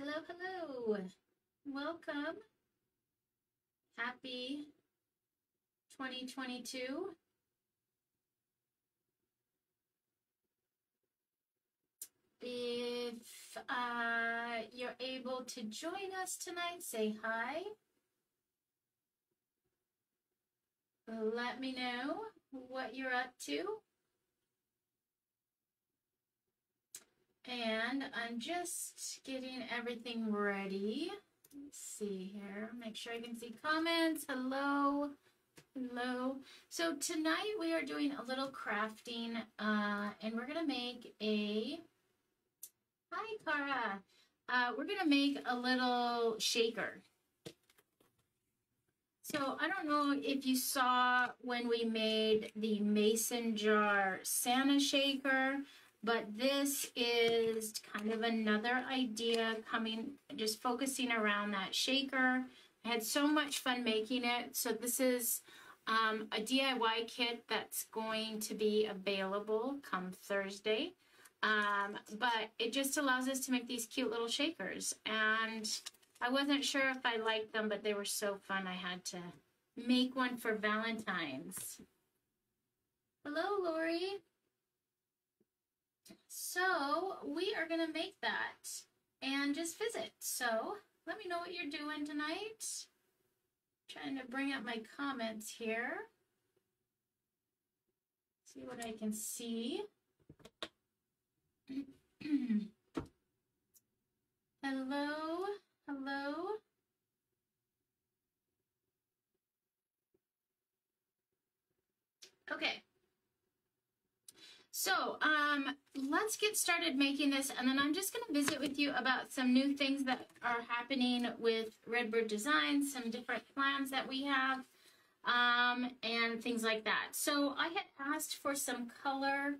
Hello, hello. Welcome. Happy 2022. If you're able to join us tonight, say hi. Let me know what you're up to. And I'm just getting everything ready. Let's see here. Make sure I can see comments. Hello. Hello. So tonight we are doing a little crafting and we're going to make a... Hi, Cara. We're going to make a little shaker. So I don't know if you saw when we made the mason jar Santa shaker, but this is kind of another idea coming, just focusing around that shaker. I had so much fun making it. So this is a DIY kit that's going to be available come Thursday. But it just allows us to make these cute little shakers. And I wasn't sure if I liked them, but they were so fun. I had to make one for Valentine's. Hello, Lori. So we are going to make that and just visit. So let me know what you're doing tonight. Trying to bring up my comments here. See what I can see. Hello, hello. Okay. So, let's get started making this, and then I'm just going to visit with you about some new things that are happening with Redbyrd Design, some different plans that we have, and things like that. So, I had asked for some color,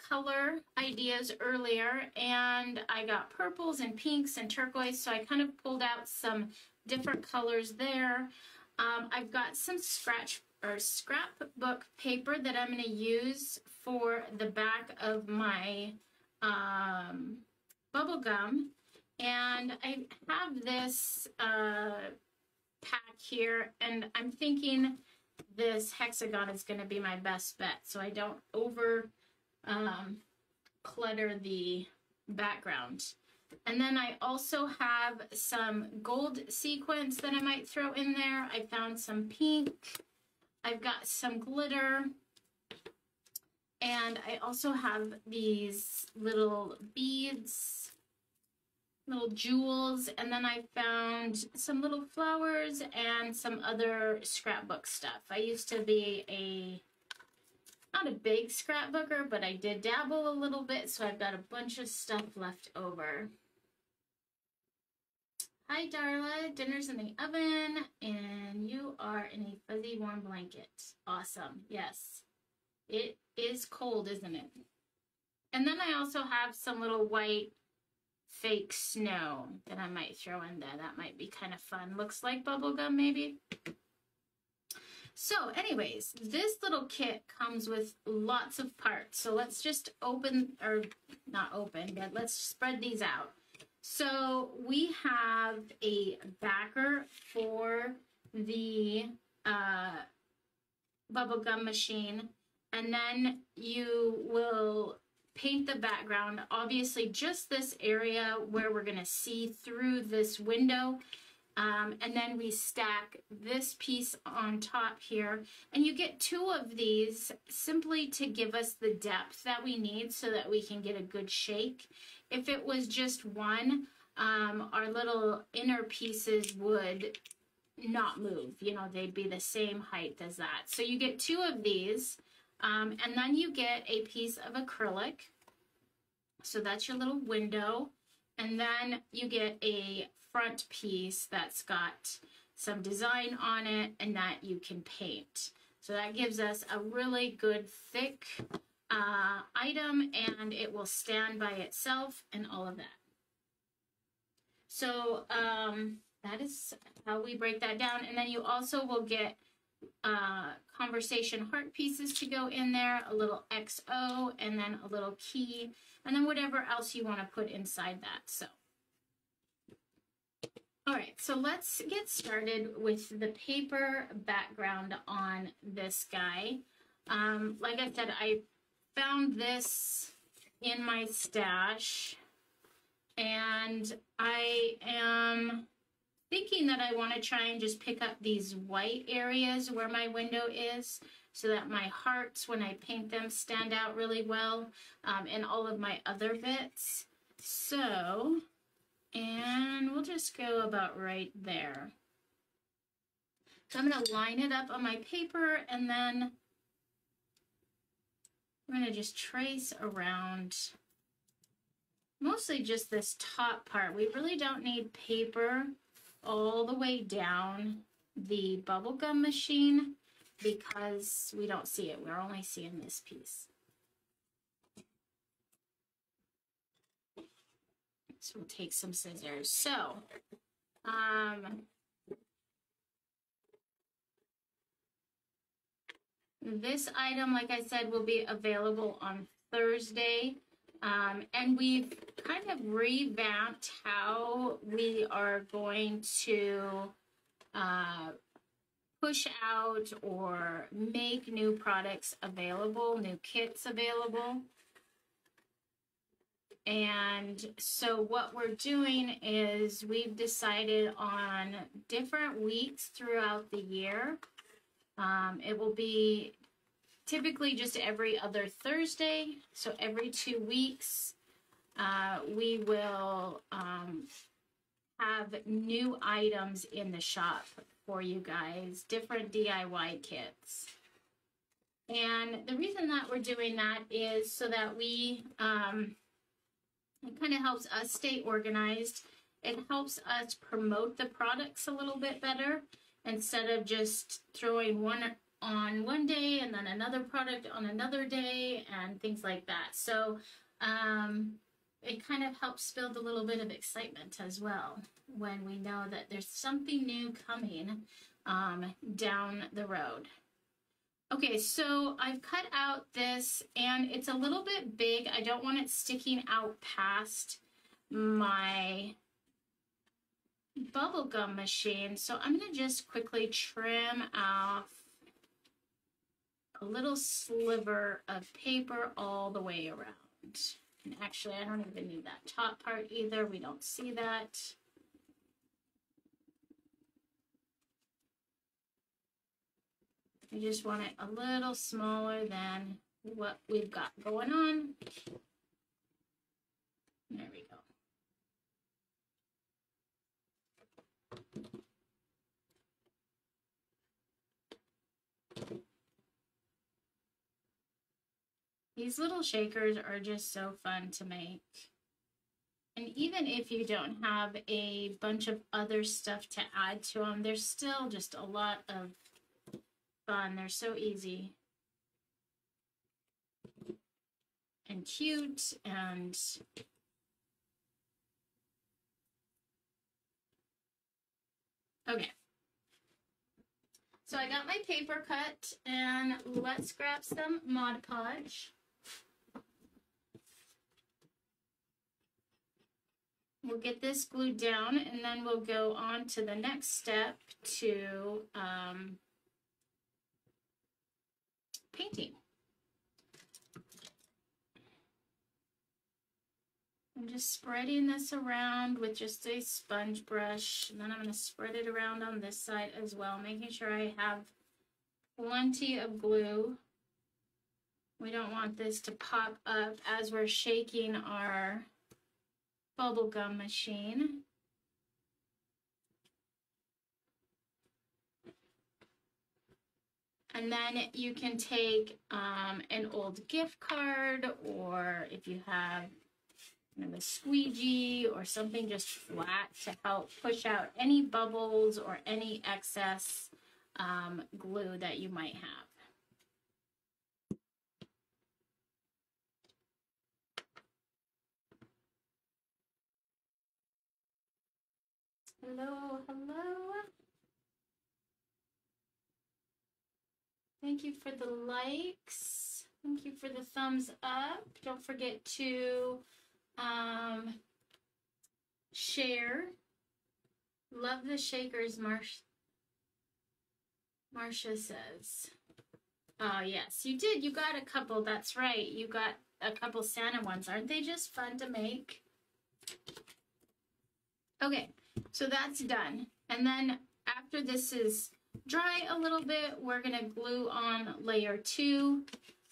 color ideas earlier, and I got purples and pinks and turquoise, so I kind of pulled out some different colors there. I've got some scrapbook paper that I'm going to use for the back of my bubble gum, and I have this pack here, and I'm thinking this hexagon is going to be my best bet, so I don't over clutter the background. And then I also have some gold sequins that I might throw in there. I found some pink. I've got some glitter. And I also have these little beads, little jewels. And then I found some little flowers and some other scrapbook stuff. I used to be not a big scrapbooker, but I did dabble a little bit. So I've got a bunch of stuff left over. Hi, Darla. Dinner's in the oven, and you are in a fuzzy warm blanket. Awesome. Yes. It is cold, isn't it? And then I also have some little white fake snow that I might throw in there. That might be kind of fun. Looks like bubble gum, maybe. So, anyways, this little kit comes with lots of parts. So let's just open, or not open, but let's spread these out. So we have a backer for the bubblegum machine, and then you will paint the background, obviously just this area where we're going to see through this window, and then we stack this piece on top here, and you get two of these simply to give us the depth that we need so that we can get a good shake. If it was just one, our little inner pieces would not move. You know, they'd be the same height as that. So you get two of these, and then you get a piece of acrylic. So that's your little window. And then you get a front piece that's got some design on it and that you can paint. So that gives us a really good thick item, and it will stand by itself and all of that. So that is how we break that down. And then you also will get conversation heart pieces to go in there, a little XO, and then a little key, and then whatever else you want to put inside that. So, all right, so let's get started with the paper background on this guy. Like I said, I found this in my stash, and I am thinking that I want to try and just pick up these white areas where my window is so that my hearts, when I paint them, stand out really well, and all of my other bits. So, and we'll just go about right there. So I'm going to line it up on my paper, and then I'm going to just trace around mostly just this top part. We really don't need paper all the way down the bubblegum machine because we don't see it. We're only seeing this piece. So we'll take some scissors. So, this item, like I said, will be available on Thursday. And we've kind of revamped how we are going to push out or make new products available, new kits available. And so what we're doing is we've decided on different weeks throughout the year. It will be typically just every other Thursday, so every 2 weeks, we will have new items in the shop for you guys, different DIY kits. And the reason that we're doing that is so that we, it kind of helps us stay organized. It helps us promote the products a little bit better instead of just throwing one on one day and then another product on another day and things like that. So it kind of helps build a little bit of excitement as well when we know that there's something new coming down the road. Okay, so I've cut out this and it's a little bit big. I don't want it sticking out past my bubblegum machine. So I'm going to just quickly trim off a little sliver of paper all the way around. And actually, I don't even need that top part either. We don't see that. I just want it a little smaller than what we've got going on. There we go. These little shakers are just so fun to make. And even if you don't have a bunch of other stuff to add to them, there's still just a lot of fun. They're so easy and cute, and okay. So I got my paper cut, and let's grab some Mod Podge. We'll get this glued down, and then we'll go on to the next step to painting. I'm just spreading this around with just a sponge brush, and then I'm going to spread it around on this side as well, making sure I have plenty of glue. We don't want this to pop up as we're shaking our bubblegum machine. And then you can take an old gift card, or if you have a squeegee or something just flat to help push out any bubbles or any excess glue that you might have. Hello, hello. Thank you for the likes. Thank you for the thumbs up. Don't forget to share. Love the shakers, Marcia says. Oh, yes, you did. You got a couple. That's right. You got a couple Santa ones. Aren't they just fun to make? Okay, so that's done. And then after this is dry a little bit, we're going to glue on layer 2,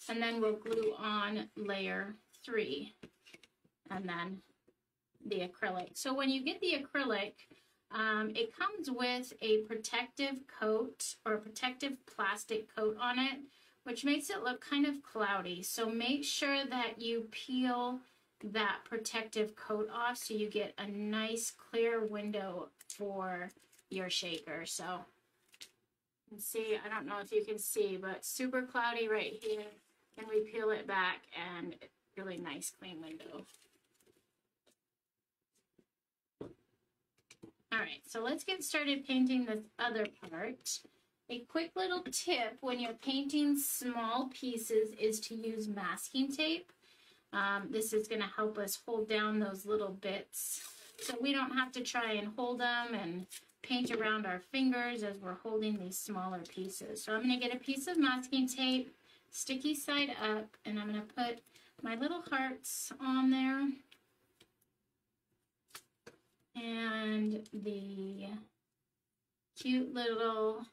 and then we'll glue on layer 3, and then the acrylic. So when you get the acrylic, it comes with a protective coat or a protective plastic coat on it, which makes it look kind of cloudy. So make sure that you peel that protective coat off so you get a nice clear window for your shaker. So you can see, I don't know if you can see, but super cloudy right here. And we peel it back and really nice clean window. All right, so let's get started painting this other part. A quick little tip when you're painting small pieces is to use masking tape. This is going to help us hold down those little bits so we don't have to try and hold them and paint around our fingers as we're holding these smaller pieces. So I'm going to get a piece of masking tape, sticky side up, and I'm going to put my little hearts on there. And the cute little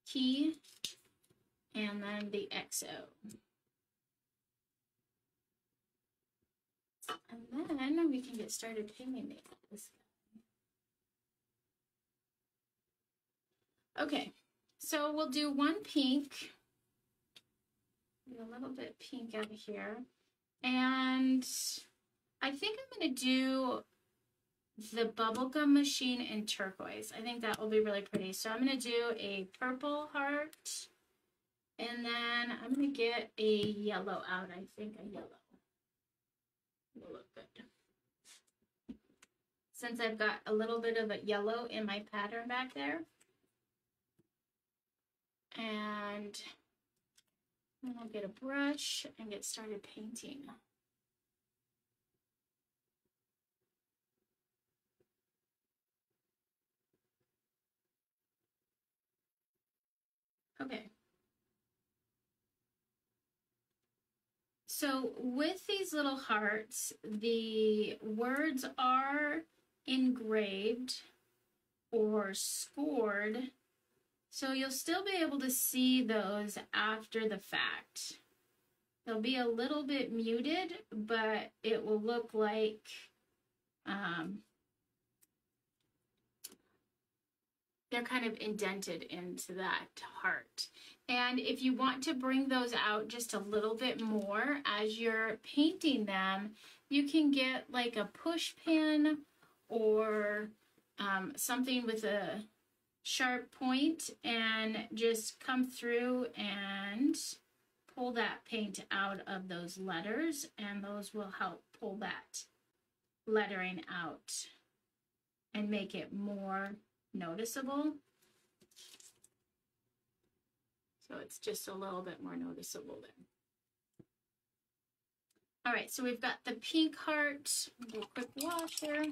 key, and then the XO. And then we can get started painting this guy. Okay, so we'll do one pink, a little bit pink out of here, and I think I'm going to do the bubblegum machine in turquoise. I think that will be really pretty. So I'm going to do a purple heart, and then I'm going to get a yellow out. I think a yellow will look good. Since I've got a little bit of a yellow in my pattern back there. And then I'll get a brush and get started painting. Okay. So with these little hearts, the words are engraved or scored, so you'll still be able to see those after the fact. They'll be a little bit muted, but it will look like they're kind of indented into that heart. And if you want to bring those out just a little bit more as you're painting them, you can get like a push pin or something with a sharp point and just come through and pull that paint out of those letters, and those will help pull that lettering out and make it more noticeable. So it's just a little bit more noticeable there. All right, so we've got the pink heart. Do a quick wash here.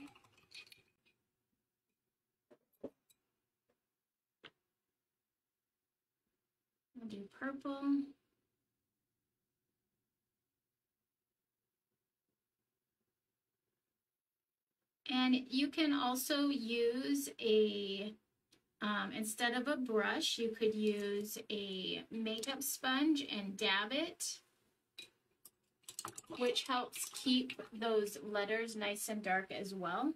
We'll do purple. And you can also use a, instead of a brush, you could use a makeup sponge and dab it, which helps keep those letters nice and dark as well.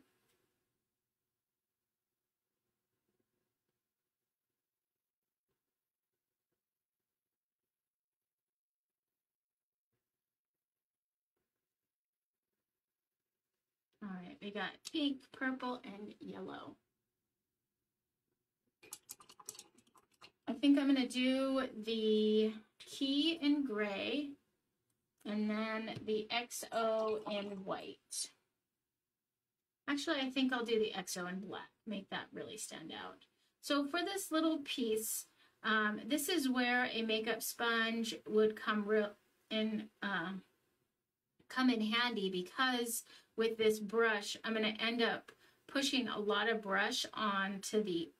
All right, we got pink, purple, and yellow. I think I'm going to do the key in gray and then the XO in white. Actually, I think I'll do the XO in black, make that really stand out. So for this little piece, This is where a makeup sponge would come in handy, because with this brush, I'm going to end up pushing a lot of brush onto the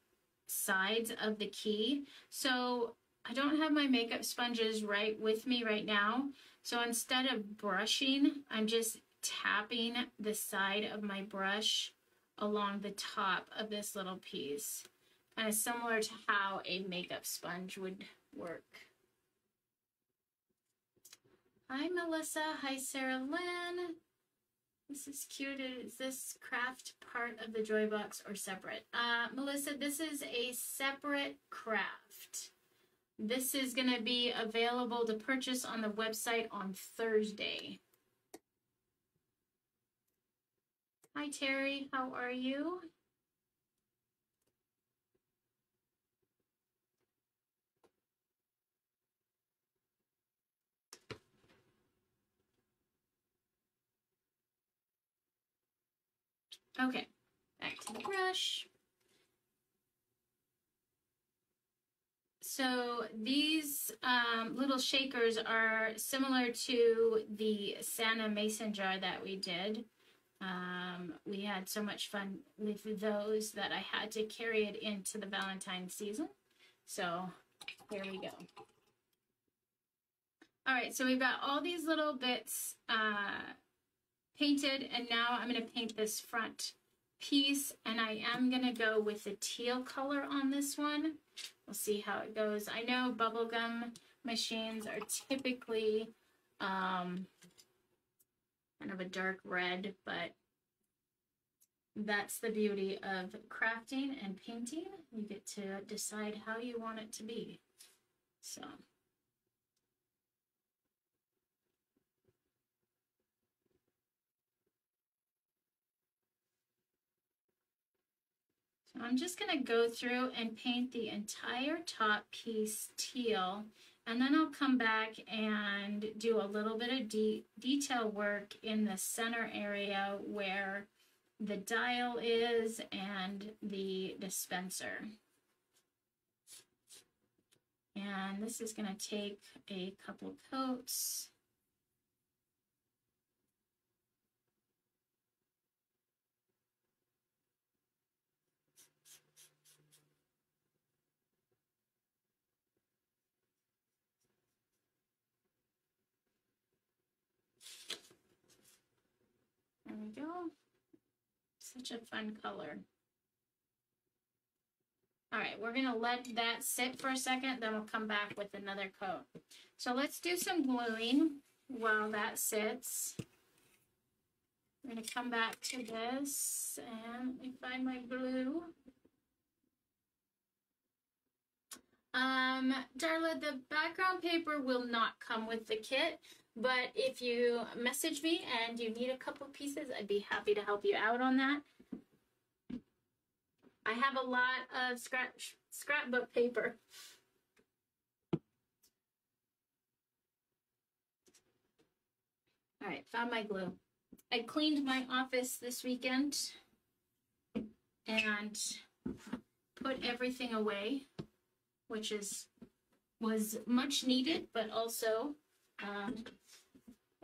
sides of the key. So I don't have my makeup sponges right with me right now. So instead of brushing, I'm just tapping the side of my brush along the top of this little piece. Kind of similar to how a makeup sponge would work. Hi, Melissa. Hi, Sarah Lynn. This is cute. Is this craft part of the Joy Box or separate? Melissa, this is a separate craft. This is going to be available to purchase on the website on Thursday. Hi, Terry. How are you? Okay, back to the brush. So these little shakers are similar to the Santa Mason jar that we did. We had so much fun with those that I had to carry it into the Valentine season. So here we go. All right, so we've got all these little bits painted, and now I'm going to paint this front piece, and I am going to go with the teal color on this one. We'll see how it goes. I know bubblegum machines are typically kind of a dark red, but that's the beauty of crafting and painting. You get to decide how you want it to be. So I'm just going to go through and paint the entire top piece teal, and then I'll come back and do a little bit of detail work in the center area where the dial is and the dispenser. And this is going to take a couple coats. There we go. Such a fun color. All right, we're gonna let that sit for a second, then we'll come back with another coat. So let's do some gluing while that sits. We're gonna come back to this, and let me find my glue. Darla, the background paper will not come with the kit, but if you message me and you need a couple of pieces, I'd be happy to help you out on that. I have a lot of scrapbook paper. All right, found my glue. I cleaned my office this weekend and put everything away, which was much needed, but also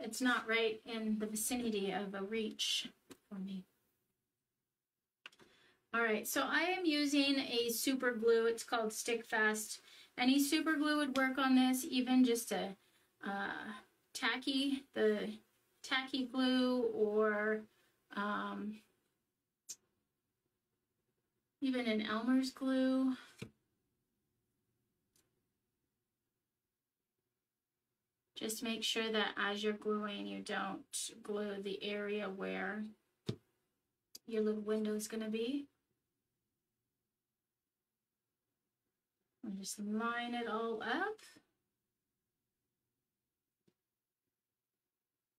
it's not right in the vicinity of a reach for me. All right, so I am using a super glue. It's called Stick Fast. Any super glue would work on this, even just a tacky glue, or even an Elmer's glue. Just make sure that as you're gluing, you don't glue the area where your little window is going to be. And just line it all up.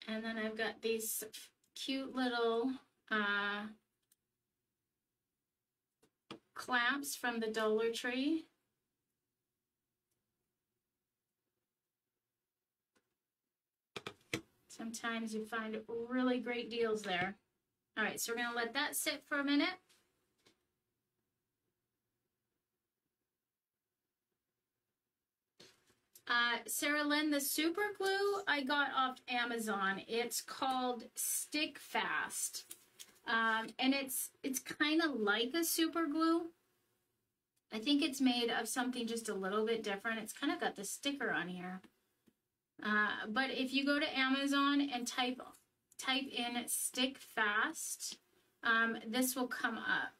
And then I've got these cute little clamps from the Dollar Tree. Sometimes you find really great deals there. All right, so we're going to let that sit for a minute. Sarah Lynn, the super glue I got off Amazon. It's called Stick Fast. And it's kind of like a super glue. I think it's made of something just a little bit different. It's kind of got the sticker on here. But if you go to Amazon and type in Stick Fast, this will come up.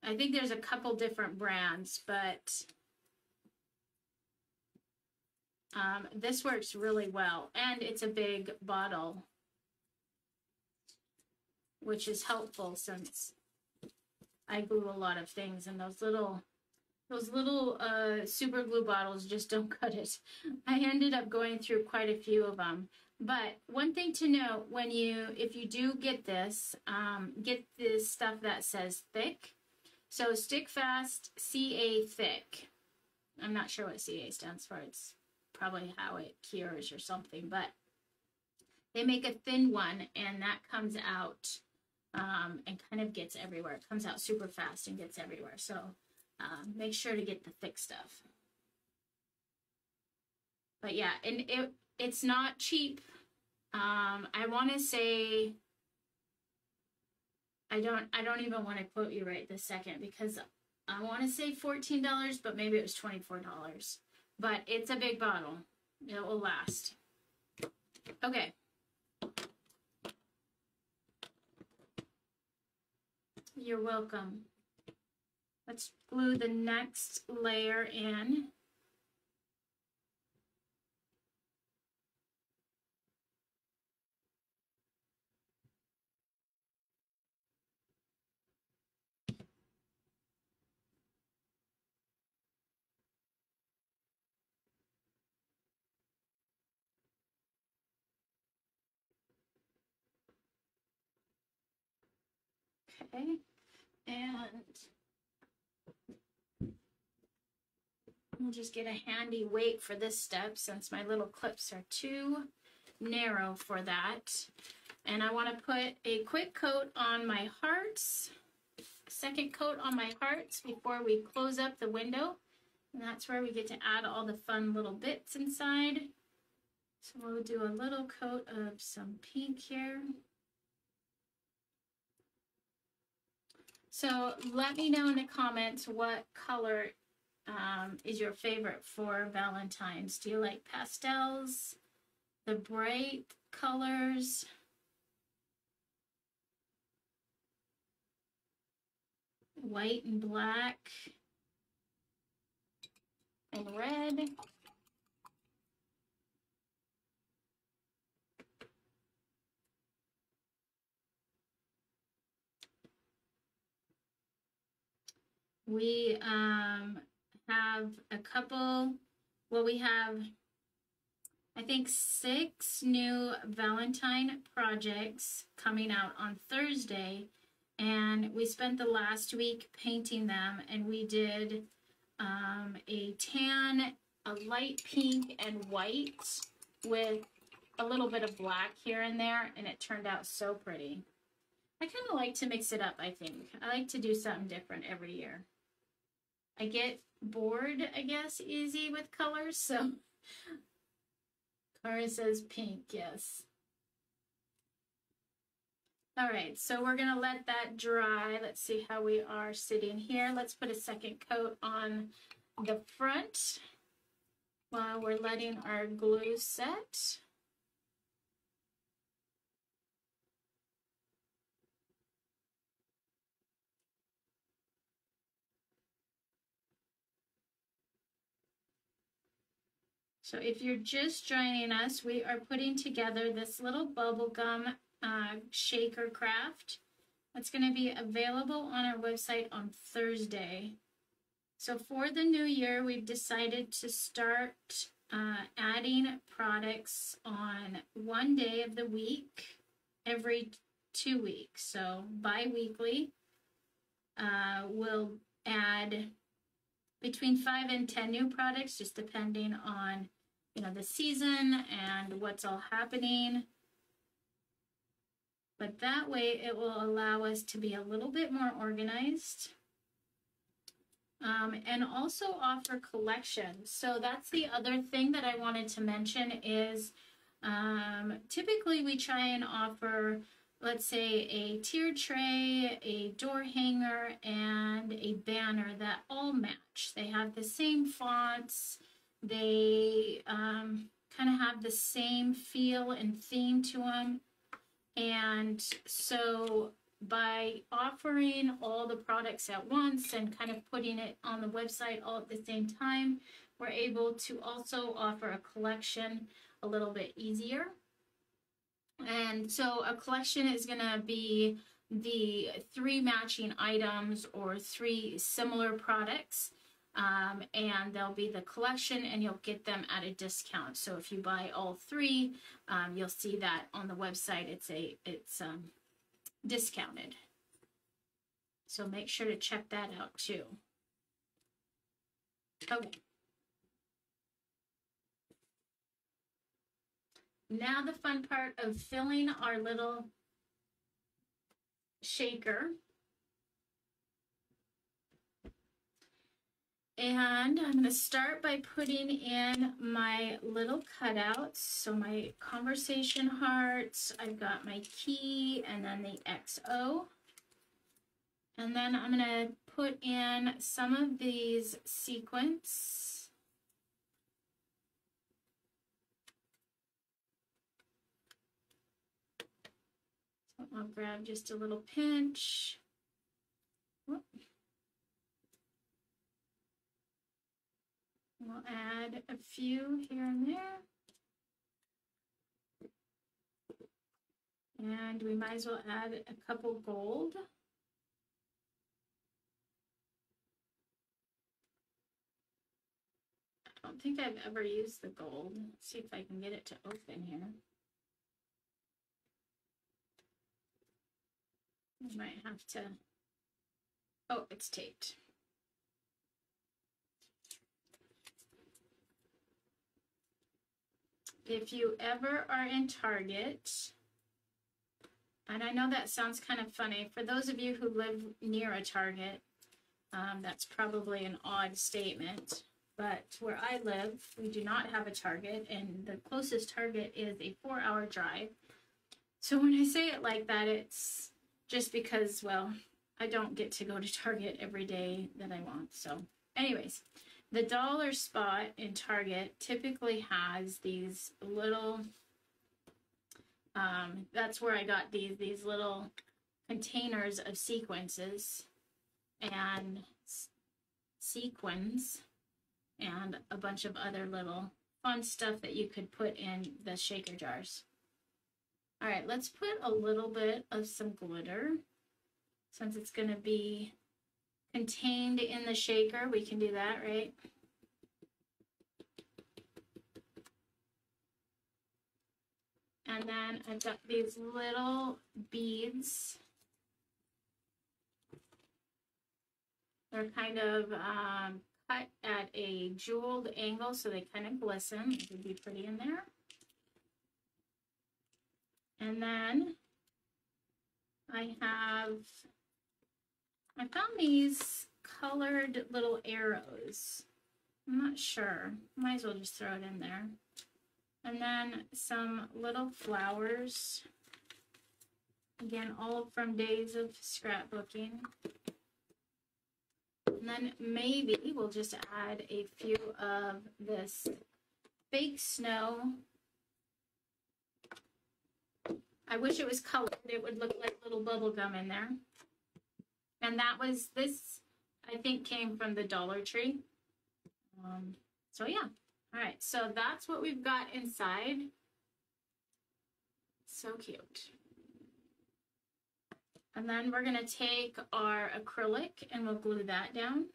I think there's a couple different brands, but this works really well. And it's a big bottle, which is helpful since I glue a lot of things, and those little super glue bottles just don't cut it. I ended up going through quite a few of them. But one thing to note, if you do get this stuff that says thick. So Stick Fast CA Thick. I'm not sure what CA stands for. It's probably how it cures or something, but they make a thin one, and that comes out and kind of gets everywhere. It comes out super fast and gets everywhere. So make sure to get the thick stuff. But yeah, and it's not cheap. I want to say, I don't even want to quote you right this second, because I want to say $14, but maybe it was $24. But it's a big bottle. It will last. Okay. You're welcome. Let's glue the next layer in. Okay, and we'll just get a handy weight for this step since my little clips are too narrow for that. And I want to put a quick coat on my hearts, second coat on my hearts before we close up the window. And that's where we get to add all the fun little bits inside. So we'll do a little coat of some pink here. So let me know in the comments what color is your favorite for Valentine's. Do you like pastels, the bright colors? White and black and red. We have a couple, well, we have, I think, 6 new Valentine projects coming out on Thursday, and we spent the last week painting them, and we did a tan, a light pink, and white with a little bit of black here and there, and it turned out so pretty. I kind of like to mix it up, I think. I like to do something different every year. I get bored, I guess, easy with colors, so Cara says pink, yes. All right, so we're gonna let that dry. Let's see how we are sitting here. Let's put a second coat on the front while we're letting our glue set. So if you're just joining us, we are putting together this little bubblegum shaker craft. That's going to be available on our website on Thursday. So for the new year, we've decided to start adding products on one day of the week, every 2 weeks. So bi-weekly, we'll add between 5 and 10 new products, just depending on the season and what's all happening. But that way it will allow us to be a little bit more organized. and also offer collections. So that's the other thing that I wanted to mention is typically we try and offer, let's say, a tiered tray, a door hanger, and a banner that all match. They have the same fonts. They kind of have the same feel and theme to them. And so by offering all the products at once and kind of putting it on the website all at the same time, we're able to also offer a collection a little bit easier. And so a collection is going to be the 3 matching items or 3 similar products. And they'll be the collection and you'll get them at a discount. So if you buy all 3, you'll see that on the website. It's discounted. So make sure to check that out too. Okay. Now the fun part of filling our little shaker. And I'm going to start by putting in my little cutouts. So my conversation hearts, I've got my key and then the XO. And then I'm going to put in some of these sequins. So I'll grab just a little pinch. Whoop. We'll add a few here and there. And we might as well add a couple gold. I don't think I've ever used the gold. Let's see if I can get it to open here. I might have to, oh, it's taped. If you ever are in Target, and I know that sounds kind of funny, for those of you who live near a Target, that's probably an odd statement, but where I live, we do not have a Target, and the closest Target is a 4-hour drive. So when I say it like that, it's just because, well, I don't get to go to Target every day that I want. So anyways, the dollar spot in Target typically has these little, that's where I got these little containers of sequins and a bunch of other little fun stuff that you could put in the shaker jars. All right, let's put a little bit of some glitter. Since it's going to be contained in the shaker, we can do that, right? And then I've got these little beads. They're kind of cut at a jeweled angle, so they kind of glisten. It would be pretty in there. And then I found these colored little arrows. I'm not sure. Might as well just throw it in there. And then some little flowers. Again, all from days of scrapbooking. And then maybe we'll just add a few of this fake snow. I wish it was colored. It would look like little bubble gum in there. And this, I think, came from the Dollar Tree. So yeah. All right, so that's what we've got inside. So cute. And then we're gonna take our acrylic and we'll glue that down.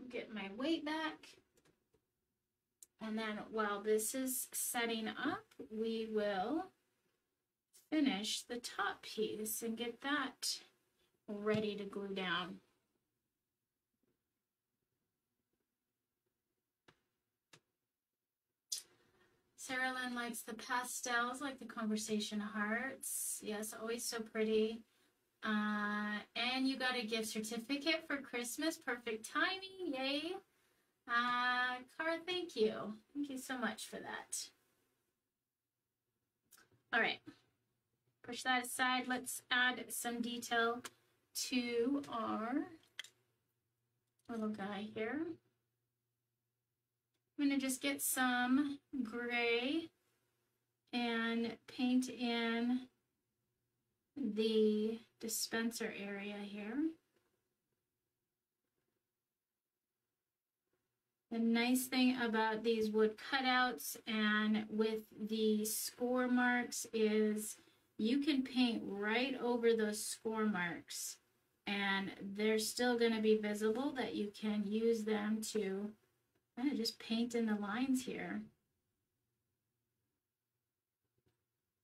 Get my weight back. And then while this is setting up, we will finish the top piece and get that ready to glue down. Sarah Lynn likes the pastels, like the conversation hearts. Yes, always so pretty. And you got a gift certificate for Christmas. Perfect timing. Yay. Cara, thank you. Thank you so much for that. All right. Push that aside. Let's add some detail to our little guy here. I'm going to just get some gray and paint in the dispenser area here. The nice thing about these wood cutouts and with the score marks is you can paint right over those score marks and they're still going to be visible, that you can use them to kind of just paint in the lines here.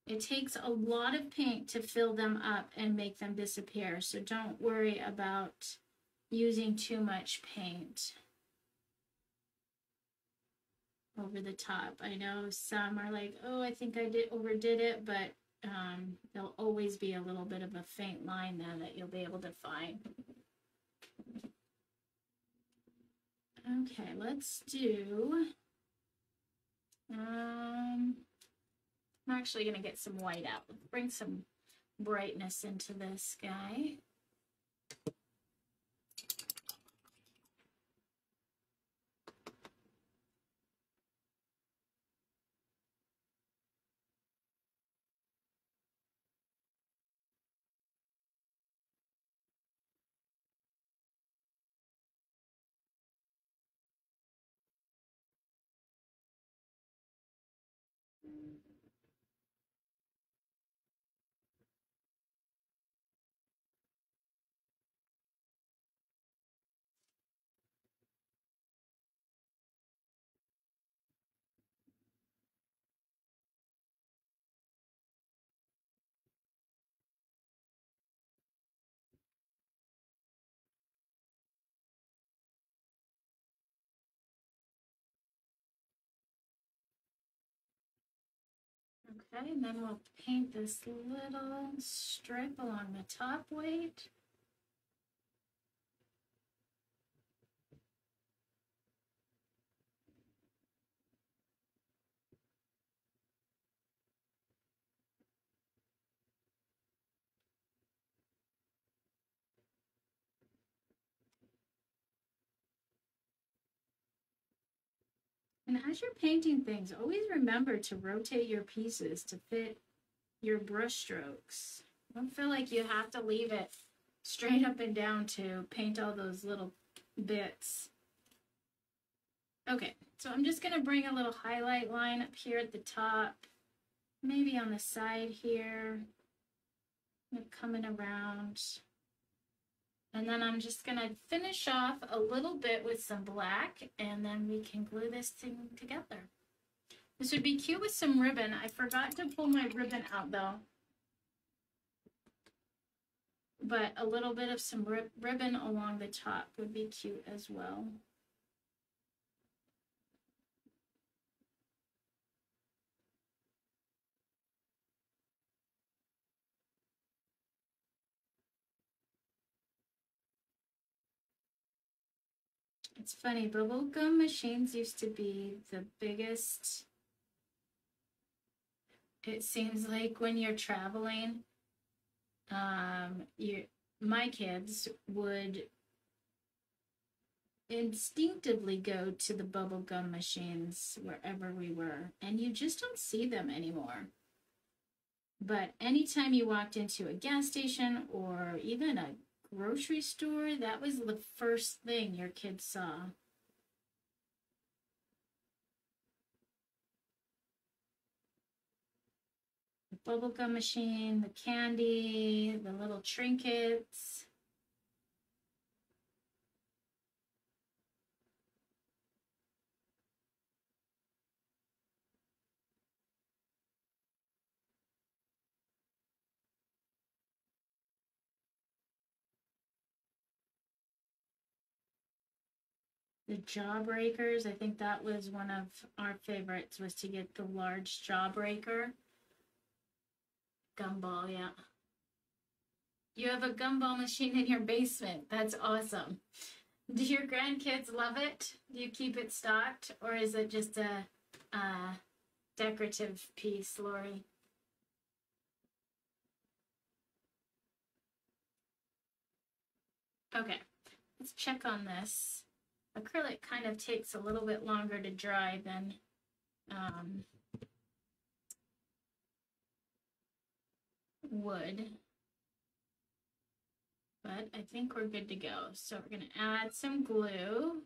It takes a lot of paint to fill them up and make them disappear, so don't worry about using too much paint over the top. I know some are like, oh, I think I overdid it, but there'll always be a little bit of a faint line there that you'll be able to find. Okay, let's do, I'm actually going to get some white out. Bring some brightness into this guy. Okay, and then we'll paint this little strip along the top white. And as you're painting things, always remember to rotate your pieces to fit your brush strokes. Don't feel like you have to leave it straight up and down to paint all those little bits. Okay, so I'm just going to bring a little highlight line up here at the top, maybe on the side here, coming around. And then I'm just going to finish off a little bit with some black, and then we can glue this thing together. This would be cute with some ribbon. I forgot to pull my ribbon out though. But a little bit of some ribbon along the top would be cute as well. It's funny, bubble gum machines used to be the biggest. It seems like when you're traveling, my kids would instinctively go to the bubble gum machines wherever we were, and you just don't see them anymore. But anytime you walked into a gas station or even a grocery store, that was the first thing your kids saw. The bubblegum machine, the candy, the little trinkets. The jawbreakers, I think that was one of our favorites, was to get the large jawbreaker. Gumball, yeah. You have a gumball machine in your basement. That's awesome. Do your grandkids love it? Do you keep it stocked, or is it just a decorative piece, Lori? Okay, let's check on this. Acrylic kind of takes a little bit longer to dry than wood, but I think we're good to go. So we're going to add some glue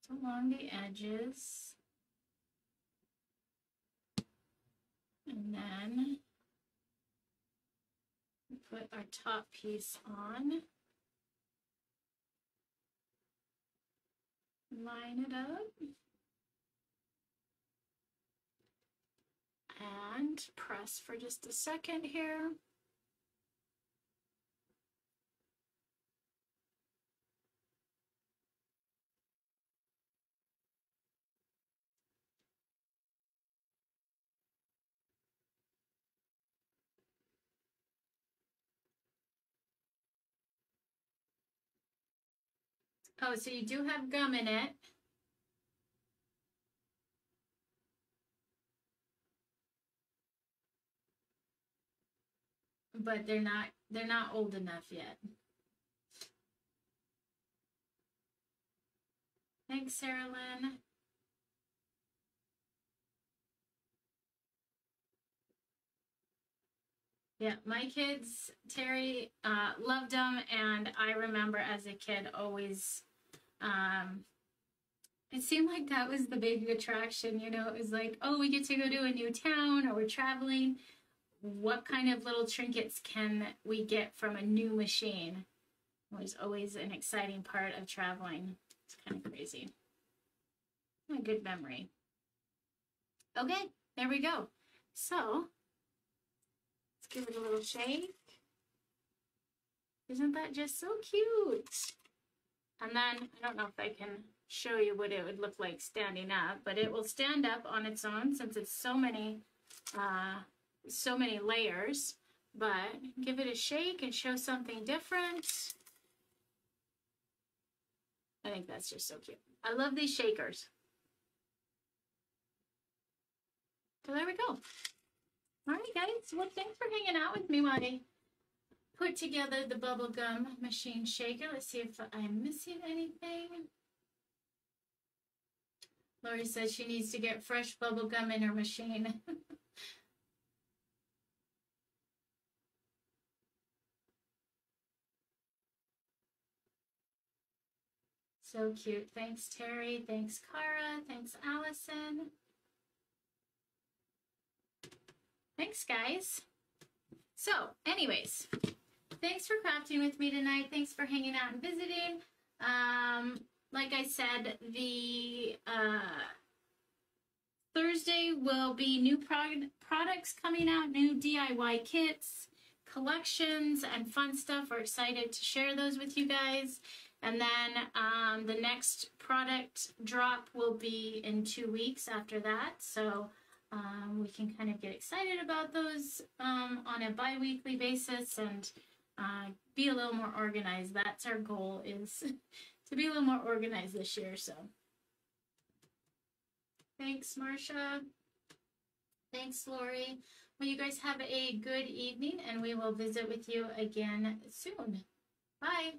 along the edges, and then put our top piece on. Line it up and press for just a second here. Oh, so you do have gum in it. But they're not old enough yet. Thanks, Sarah Lynn. Yeah, my kids, Terry, loved them, and I remember as a kid always, it seemed like that was the big attraction, you know. It was like, oh, we get to go to a new town, or we're traveling. What kind of little trinkets can we get from a new machine? It was always an exciting part of traveling. It's kind of crazy. A good memory. Okay, there we go. So, let's give it a little shake. Isn't that just so cute? And then, I don't know if I can show you what it would look like standing up, but it will stand up on its own since it's so many layers. But give it a shake and show something different. I think that's just so cute. I love these shakers. So there we go. All right, guys. Well, thanks for hanging out with me while I put together the bubblegum machine shaker. Let's see if I'm missing anything. Lori says she needs to get fresh bubblegum in her machine. So cute. Thanks, Terry. Thanks, Cara. Thanks, Allison. Thanks, guys. So, anyways, thanks for crafting with me tonight. Thanks for hanging out and visiting. Like I said, the Thursday will be new products coming out, new DIY kits, collections, and fun stuff. We're excited to share those with you guys. And then the next product drop will be in 2 weeks after that. So we can kind of get excited about those on a bi-weekly basis and be a little more organized. That's our goal, is to be a little more organized this year. So thanks, Marcia. Thanks, Lori. Well, you guys have a good evening, and we will visit with you again soon. Bye.